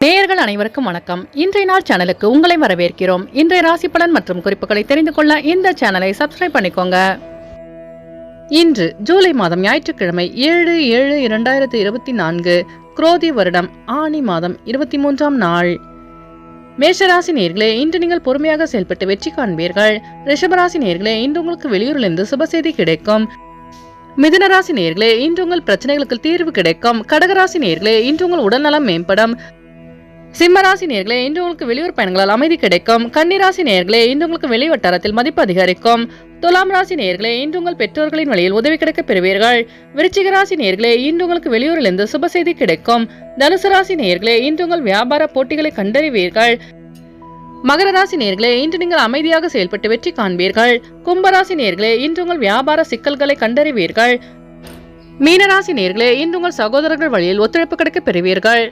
நேயர்கள் அனைவருக்கும் வணக்கம். இன்றைய நாள் சேனலுக்கு உங்களை வரவேற்கிறோம். இன்றைய ராசி பலன் மற்றும் குறிப்புகளை தெரிந்து கொள்ள இந்த சேனலை சப்ஸ்கிரைப் பண்ணிக்கோங்க. இன்று ஜூலை மாதம் ஞாயிற்றுக்கிழமை 7/7/2024 குரோதி வருடம் ஆனி மாதம் 23ஆம் நாள். மேஷராசி நேயர்களே, இன்று நீங்கள் பொறுமையாக செயல்பட்டு வெற்றி காண்பீர்கள். ரிஷபராசி நேயர்களே, இன்று உங்களுக்கு வெளியூரிலிருந்து சுப செய்தி கிடைக்கும். மிதுனராசி நேயர்களே, இன்று உங்கள் பிரச்சனைகளுக்கு தீர்வு கிடைக்கும். கடகராசி நேயர்களே, இன்று உங்கள் உடல்நலம் மேம்படும். சிம்மராசி நேயர்களே, இன்று உங்களுக்கு வெளியூர் பயணங்களால் அமைதி கிடைக்கும். கன்னிராசி நேயர்களே, இன்று உங்களுக்கு வெளி வட்டாரத்தில் மதிப்பு அதிகரிக்கும். துலாம் ராசி நேயர்களே, இன்று உங்கள் பெற்றோர்களின் வழியில் உதவி கிடைக்க பெறுவீர்கள். விருச்சிக ராசி நேயர்களே, இன்று உங்களுக்கு வெளியூரிலிருந்து சுப செய்தி கிடைக்கும். தனுசு ராசி நேயர்களே, இன்று உங்கள் வியாபார போட்டிகளை கண்டறிவீர்கள். மகர ராசி நேயர்களே, இன்று நீங்கள் அமைதியாக செயல்பட்டு வெற்றி காண்பீர்கள். கும்பராசி நேயர்களே, இன்று உங்கள் வியாபார சிக்கல்களை கண்டறிவீர்கள். மீனராசி நேயர்களே, இன்று உங்கள் சகோதரர்கள் வழியில் ஒத்துழைப்பு கிடைக்க பெறுவீர்கள்.